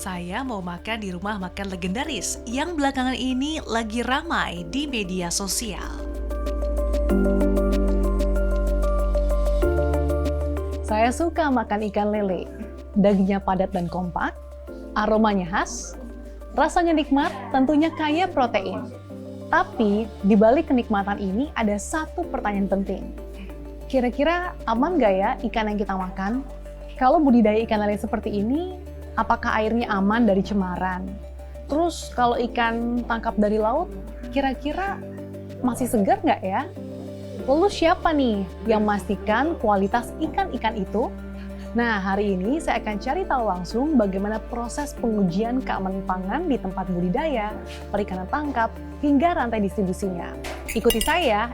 Saya mau makan di rumah makan legendaris yang belakangan ini lagi ramai di media sosial. Saya suka makan ikan lele. Dagingnya padat dan kompak, aromanya khas, rasanya nikmat, tentunya kaya protein. Tapi di balik kenikmatan ini ada satu pertanyaan penting. Kira-kira aman nggak ya ikan yang kita makan? Kalau budidaya ikan lele seperti ini, apakah airnya aman dari cemaran? Terus kalau ikan tangkap dari laut, kira-kira masih segar nggak ya? Lalu siapa nih yang memastikan kualitas ikan-ikan itu? Nah, hari ini saya akan cari tahu langsung bagaimana proses pengujian keamanan pangan di tempat budidaya, perikanan tangkap, hingga rantai distribusinya. Ikuti saya,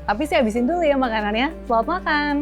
tapi saya habisin dulu ya makanannya. Selamat makan!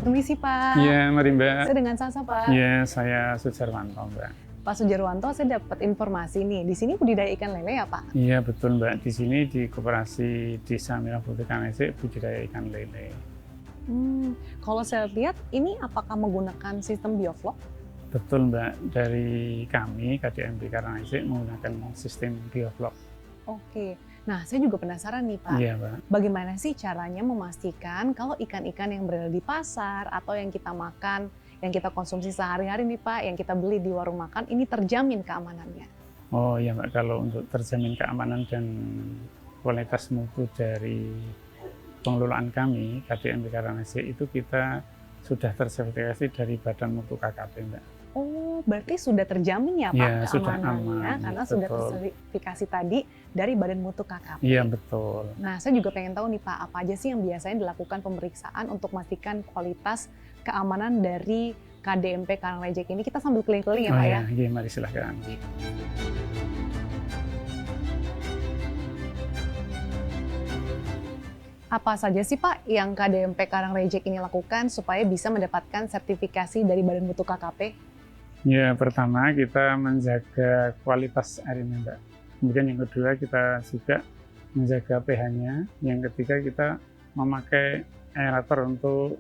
Permisi Pak. Iya, mari Mbak. Saya dengan Sasa Pak. Iya, saya Sujarwanto Mbak. Pak Sujarwanto, saya dapat informasi nih. Di sini budidaya ikan lele ya Pak? Iya betul Mbak. Di sini di Koperasi Desa Merah Putih Kanese budidaya ikan lele. Kalau saya lihat ini apakah menggunakan sistem bioflok? Betul Mbak. Dari kami KDMP Karangasem menggunakan sistem bioflok. Oke. Nah, saya juga penasaran nih Pak. Iya Mbak. Bagaimana sih caranya memastikan kalau ikan-ikan yang berada di pasar atau yang kita makan, yang kita konsumsi sehari-hari nih Pak, yang kita beli di warung makan, ini terjamin keamanannya? Oh iya Mbak, kalau untuk terjamin keamanan dan kualitas mutu dari pengelolaan kami, KDMP Karangasem, itu kita sudah tersertifikasi dari Badan Mutu KKP Mbak. Oh, berarti sudah terjamin ya Pak Ya, sudah keamanannya, aman, karena betul. sudah tersertifikasi tadi dari Badan Mutu KKP. Iya betul. Nah, saya juga pengen tahu nih Pak, apa aja sih yang biasanya dilakukan pemeriksaan untuk memastikan kualitas keamanan dari KDMP Karangrejek ini? Kita sambil keliling-keliling ya Oh Pak iya, ya? iya, mari silahkan. Apa saja sih Pak yang KDMP Karangrejek ini lakukan supaya bisa mendapatkan sertifikasi dari Badan Mutu KKP? Ya, pertama kita menjaga kualitas airnya, Mbak. Kemudian yang kedua kita juga menjaga pH-nya. Yang ketiga kita memakai aerator untuk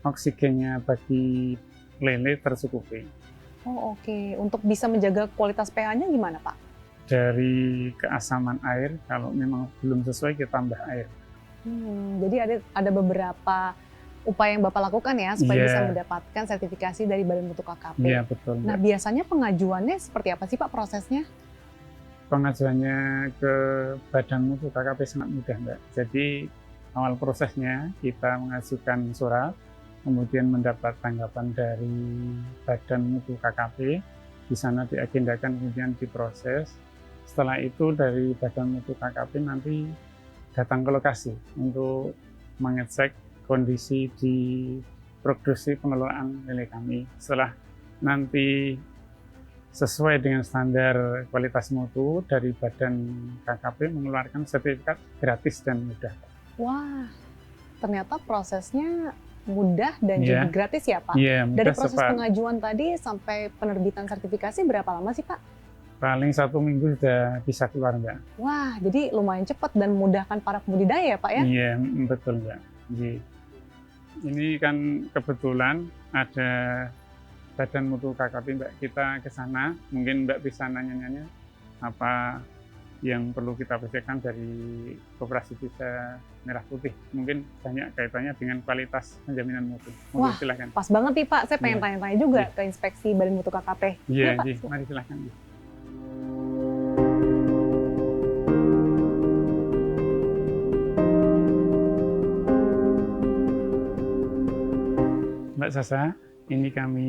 oksigennya bagi lele tercukupi. Oh oke, untuk bisa menjaga kualitas pH-nya gimana Pak? Dari keasaman air, kalau memang belum sesuai kita tambah air. Jadi ada beberapa upaya yang Bapak lakukan ya supaya Iya. bisa mendapatkan sertifikasi dari Badan Mutu KKP. Iya betul, Mbak. Nah biasanya pengajuannya seperti apa sih Pak prosesnya? Pengajuannya ke Badan Mutu KKP sangat mudah, Mbak. Jadi awal prosesnya kita mengajukan surat, kemudian mendapat tanggapan dari Badan Mutu KKP, di sana diagendakan kemudian diproses. Setelah itu dari Badan Mutu KKP nanti datang ke lokasi untuk mengecek kondisi di produksi pengelolaan lele kami. Setelah nanti sesuai dengan standar kualitas mutu dari Badan KKP mengeluarkan sertifikat gratis dan mudah. Wah, ternyata prosesnya mudah dan Iya. juga gratis ya Pak? Iya, mudah, Dari proses cepat. pengajuan tadi sampai penerbitan sertifikasi berapa lama sih Pak? Paling 1 minggu sudah bisa keluar, Mbak. Wah, jadi lumayan cepat dan memudahkan para pembudidaya ya Pak ya? Iya, betul, Mbak. Jadi, ini kan kebetulan ada Badan Mutu KKP, Mbak. Kita ke sana, mungkin Mbak bisa nanya-nanya apa yang perlu kita persiapkan dari Koperasi Desa Merah Putih. Mungkin banyak kaitannya dengan kualitas penjaminan mutu. Monggo Wah, silakan. Pas banget nih Pak, saya pengen Iya. tanya-tanya juga Iya. ke inspeksi Badan Mutu KKP. Iya, Pak. iya, mari silakan. Mbak Sasa, ini kami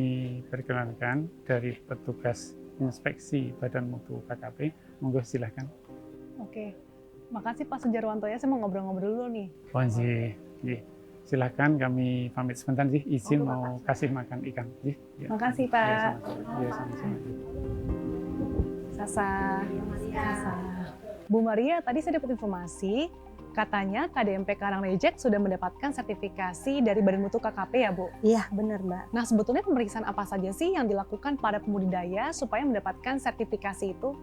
perkenalkan dari petugas inspeksi Badan Mutu KKP. Monggo silahkan. Oke, makasih Pak Sujarwanto ya, saya mau ngobrol-ngobrol dulu nih. Oh, iya. Silahkan, kami pamit sebentar sih, izin mau kasih makan ikan. Ya. Makasih, Ya, Pak. sama-sama. Ya, sama-sama. Sasa. Bu Maria, tadi saya dapat informasi, katanya KDMP Karangrejek sudah mendapatkan sertifikasi dari Badan Mutu KKP ya, Bu? Iya, benar, Mbak. Nah, sebetulnya pemeriksaan apa saja sih yang dilakukan pada pembudidaya supaya mendapatkan sertifikasi itu?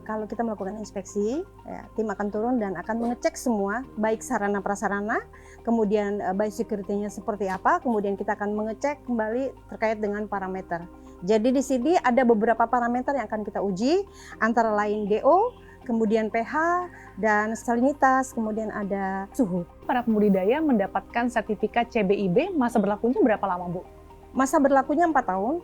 Kalau kita melakukan inspeksi, ya, tim akan turun dan akan mengecek semua, baik sarana prasarana, kemudian biosecurity-nya seperti apa, kemudian kita akan mengecek kembali terkait dengan parameter. Jadi di sini ada beberapa parameter yang akan kita uji, antara lain DO, kemudian pH, dan salinitas, kemudian ada suhu. Para pembudidaya mendapatkan sertifikat CBIB, masa berlakunya berapa lama, Bu? Masa berlakunya 4 tahun,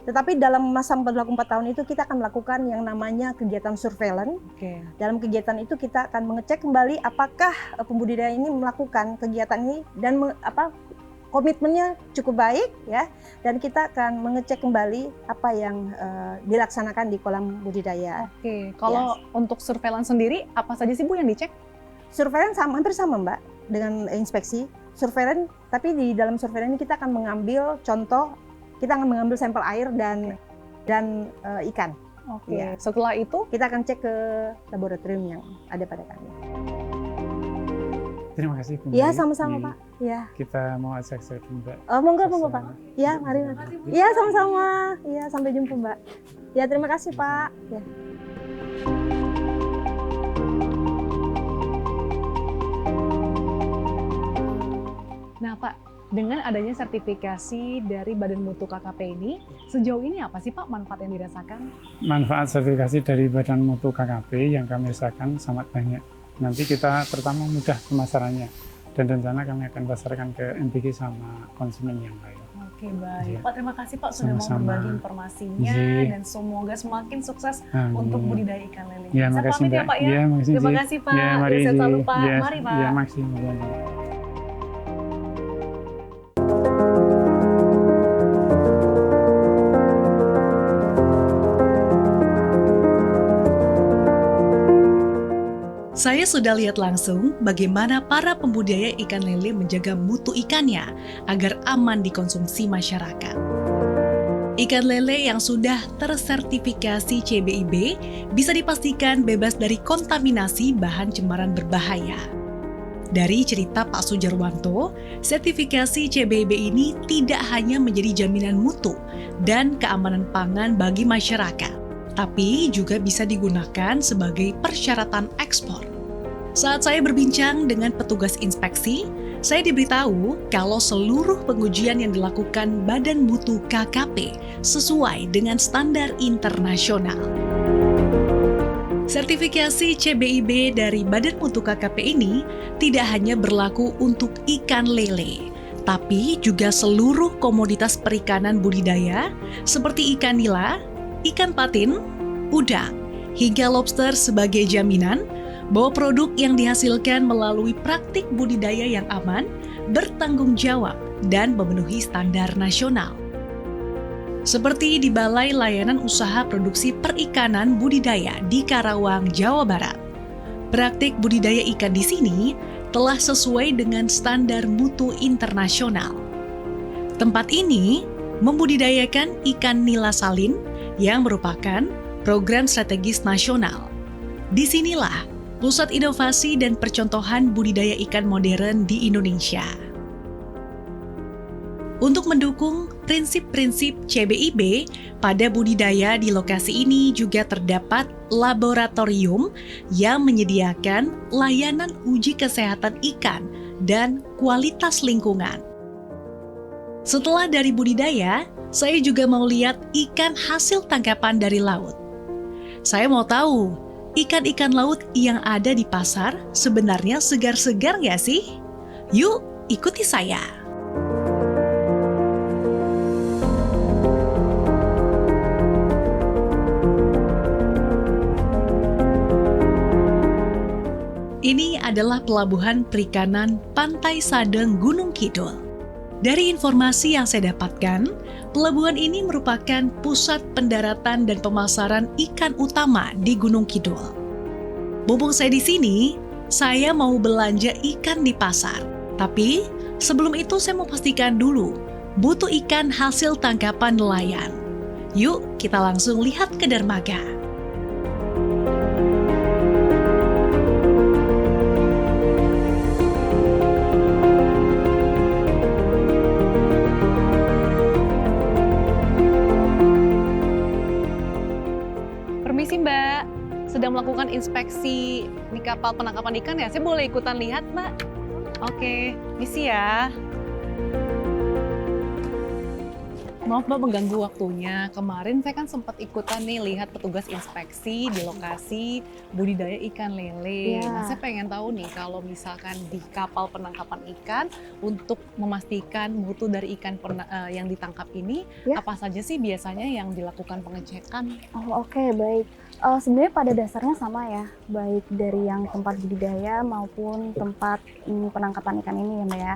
tetapi dalam masa berlaku 4 tahun itu kita akan melakukan yang namanya kegiatan surveillance. Oke. Dalam kegiatan itu kita akan mengecek kembali apakah pembudidaya ini melakukan kegiatan ini dan komitmennya cukup baik ya, dan kita akan mengecek kembali apa yang dilaksanakan di kolam budidaya. Oke, kalau untuk surveillance sendiri apa saja sih Bu yang dicek? Surveillance hampir sama Mbak dengan inspeksi. Surveillance, tapi di dalam surveillance ini kita akan mengambil contoh, kita akan mengambil sampel air dan ikan. Oke. Ya. Setelah itu Kita akan cek ke laboratorium yang ada pada kami. Terima kasih, Bu. Iya, Mari. sama-sama Iya. Pak. Ya. Kita mau ajak saya Mbak. Oh, monggo Pak. Ya, mari. Iya, sama-sama. Iya, sampai jumpa Mbak. Ya, terima kasih Pak. Ya. Nah, Pak, dengan adanya sertifikasi dari Badan Mutu KKP ini, sejauh ini apa sih Pak manfaat yang dirasakan? Manfaat sertifikasi dari Badan Mutu KKP yang kami rasakan sangat banyak. Nanti kita pertama mudah pemasarannya, dan rencana kami akan pasarkan ke NPK sama konsumen yang lain. Oke, baik. Iya. Pak, terima kasih Pak sudah mau Sama-sama. berbagi informasinya Iya. dan semoga semakin sukses Amin. untuk budidaya ikan lele. Ya, Saya makasih pamit ya Mbak. Pak ya. Ya, makasih, Terima Ji. kasih Pak. Ya, mari, Sehat Ji. selalu Pak. Ya, Mari Pak. Ya, makasih. Mbak. Saya sudah lihat langsung bagaimana para pembudidaya ikan lele menjaga mutu ikannya agar aman dikonsumsi masyarakat. Ikan lele yang sudah tersertifikasi CBIB bisa dipastikan bebas dari kontaminasi bahan cemaran berbahaya. Dari cerita Pak Sujarwanto, sertifikasi CBIB ini tidak hanya menjadi jaminan mutu dan keamanan pangan bagi masyarakat, tapi juga bisa digunakan sebagai persyaratan ekspor. Saat saya berbincang dengan petugas inspeksi, saya diberitahu kalau seluruh pengujian yang dilakukan Badan Mutu KKP sesuai dengan standar internasional. Sertifikasi CBIB dari Badan Mutu KKP ini tidak hanya berlaku untuk ikan lele, tapi juga seluruh komoditas perikanan budidaya seperti ikan nila, ikan patin, udang, hingga lobster sebagai jaminan bahwa produk yang dihasilkan melalui praktik budidaya yang aman, bertanggung jawab, dan memenuhi standar nasional. Seperti di Balai Layanan Usaha Produksi Perikanan Budidaya di Karawang, Jawa Barat. Praktik budidaya ikan di sini telah sesuai dengan standar mutu internasional. Tempat ini membudidayakan ikan nila salin yang merupakan program strategis nasional. Disinilah pusat inovasi dan percontohan budidaya ikan modern di Indonesia. Untuk mendukung prinsip-prinsip CBIB pada budidaya di lokasi ini juga terdapat laboratorium yang menyediakan layanan uji kesehatan ikan dan kualitas lingkungan. Setelah dari budidaya, saya juga mau lihat ikan hasil tangkapan dari laut. Saya mau tahu, ikan-ikan laut yang ada di pasar sebenarnya segar-segar nggak sih? Yuk, ikuti saya. Ini adalah pelabuhan perikanan Pantai Sadeng Gunung Kidul. Dari informasi yang saya dapatkan, pelabuhan ini merupakan pusat pendaratan dan pemasaran ikan utama di Gunung Kidul. Mumpung saya di sini, saya mau belanja ikan di pasar. Tapi sebelum itu saya mau pastikan dulu, butuh ikan hasil tangkapan nelayan. Yuk kita langsung lihat ke dermaga. Permisi Mbak, sedang melakukan inspeksi di kapal penangkapan ikan ya? Saya boleh ikutan lihat Mbak? Oke, misi ya. Maaf Mbak mengganggu waktunya. Kemarin saya kan sempat ikutan nih lihat petugas inspeksi di lokasi budidaya ikan lele. Iya. Nah, saya pengen tahu nih kalau misalkan di kapal penangkapan ikan untuk memastikan mutu dari ikan yang ditangkap ini, Ya. apa saja sih biasanya yang dilakukan pengecekan? Oh, oke, baik. Sebenarnya pada dasarnya sama ya, baik dari yang tempat budidaya maupun tempat penangkapan ikan ini ya Mbak ya.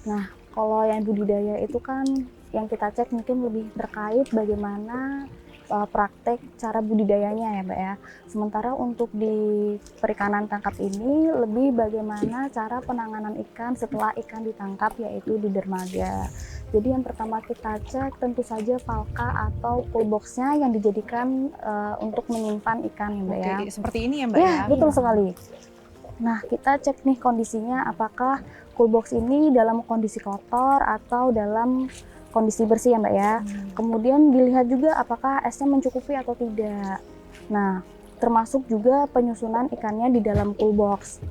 Nah, kalau yang budidaya itu kan yang kita cek mungkin lebih terkait bagaimana praktek cara budidayanya ya Mbak ya. Sementara untuk di perikanan tangkap ini lebih bagaimana cara penanganan ikan setelah ikan ditangkap yaitu di dermaga. Jadi yang pertama kita cek tentu saja falka atau cool box-nya yang dijadikan untuk menyimpan ikan ya Mbak ya. Oke, seperti ini ya Mbak Ya, ya? betul sekali. Nah, kita cek nih kondisinya apakah cool box ini dalam kondisi kotor atau dalam kondisi bersih ya Mbak ya. Kemudian dilihat juga apakah esnya mencukupi atau tidak. Nah, termasuk juga penyusunan ikannya di dalam cool box.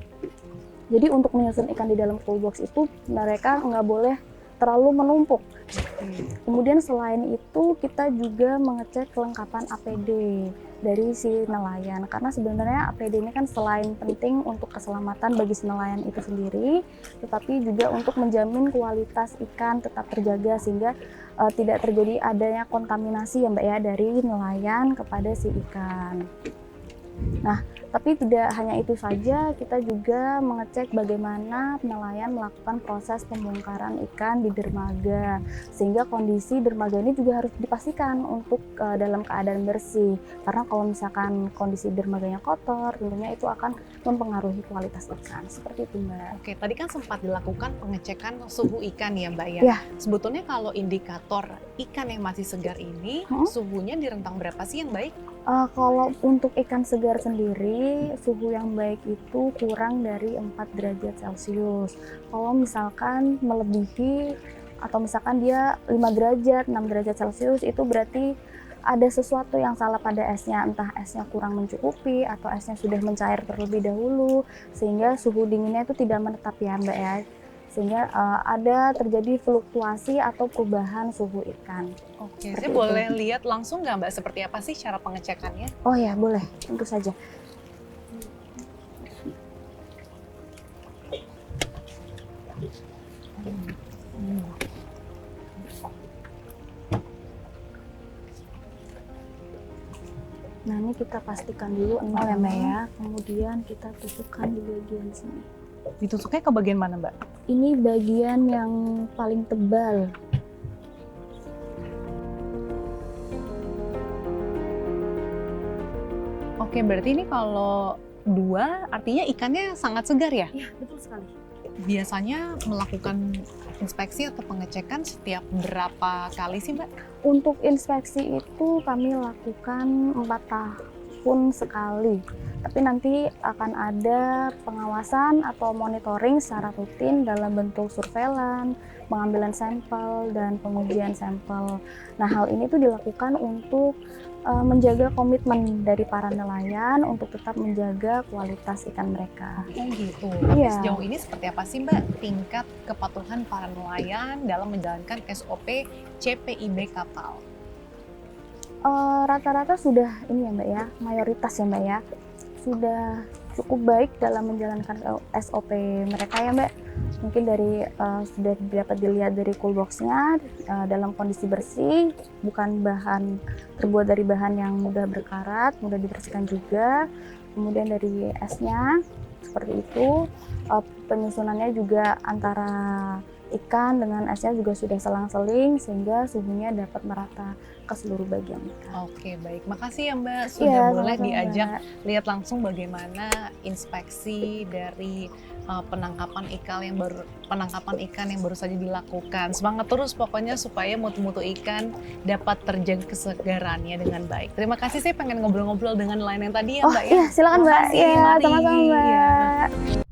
Jadi untuk menyusun ikan di dalam cool box itu mereka nggak boleh terlalu menumpuk. Kemudian selain itu kita juga mengecek kelengkapan APD dari si nelayan, karena sebenarnya APD ini kan selain penting untuk keselamatan bagi si nelayan itu sendiri, tetapi juga untuk menjamin kualitas ikan tetap terjaga sehingga tidak terjadi adanya kontaminasi ya Mbak ya dari nelayan kepada si ikan. Nah, tapi tidak hanya itu saja, kita juga mengecek bagaimana nelayan melakukan proses pembongkaran ikan di dermaga, sehingga kondisi dermaga ini juga harus dipastikan untuk dalam keadaan bersih. Karena kalau misalkan kondisi dermaganya kotor, tentunya itu akan mempengaruhi kualitas ikan. Seperti itu Mbak. Oke, tadi kan sempat dilakukan pengecekan suhu ikan ya Mbak ya? Ya. Sebetulnya kalau indikator ikan yang masih segar ini, suhunya di rentang berapa sih yang baik? Kalau untuk ikan segar sendiri, suhu yang baik itu kurang dari 4 derajat Celcius. Kalau misalkan melebihi atau misalkan dia 5 derajat, 6 derajat Celcius, itu berarti ada sesuatu yang salah pada esnya, entah esnya kurang mencukupi atau esnya sudah mencair terlebih dahulu, sehingga suhu dinginnya itu tidak menetap ya Mbak ya. Sehingga ada terjadi fluktuasi atau perubahan suhu ikan. Oke, Seperti saya boleh lihat langsung nggak Mbak seperti apa sih cara pengecekannya? Oh ya, boleh, tentu saja. Nah, ini kita pastikan dulu nol ya Mbak ya. Kemudian kita tusukkan di bagian sini. Ditusuknya ke bagian mana Mbak? Ini bagian yang paling tebal. Oke, berarti ini kalau 2 artinya ikannya sangat segar ya? Iya, betul sekali. Biasanya melakukan inspeksi atau pengecekan setiap berapa kali sih Mbak? Untuk inspeksi itu kami lakukan 4 tahun sekali. Tapi nanti akan ada pengawasan atau monitoring secara rutin dalam bentuk surveillance, pengambilan sampel, dan pengujian sampel. Nah, hal ini tuh dilakukan untuk menjaga komitmen dari para nelayan untuk tetap menjaga kualitas ikan mereka. Oh gitu. Iya. Sejauh ini seperti apa sih Mbak tingkat kepatuhan para nelayan dalam menjalankan SOP CPIB kapal? Rata-rata sudah ini ya Mbak ya, mayoritas ya Mbak ya, sudah cukup baik dalam menjalankan SOP mereka ya Mbak. Mungkin dari sudah dapat dilihat dari cool box-nya dalam kondisi bersih, bukan terbuat dari bahan yang mudah berkarat, mudah dibersihkan juga. Kemudian dari esnya seperti itu, penyusunannya juga antara ikan dengan esnya juga sudah selang-seling sehingga suhunya dapat merata ke seluruh bagian ikan. Oke, baik. Makasih ya Mbak sudah Iya, boleh sama-sama, diajak Mbak. lihat langsung bagaimana inspeksi dari penangkapan ikan yang baru saja dilakukan. Semangat terus pokoknya supaya mutu-mutu ikan dapat terjaga kesegarannya dengan baik. Terima kasih, saya pengen ngobrol-ngobrol dengan nelayan yang tadi ya, Oh Mbak ya. iya, silakan Mbak. Makasih, Iya, mari. sama-sama Mbak. Iya.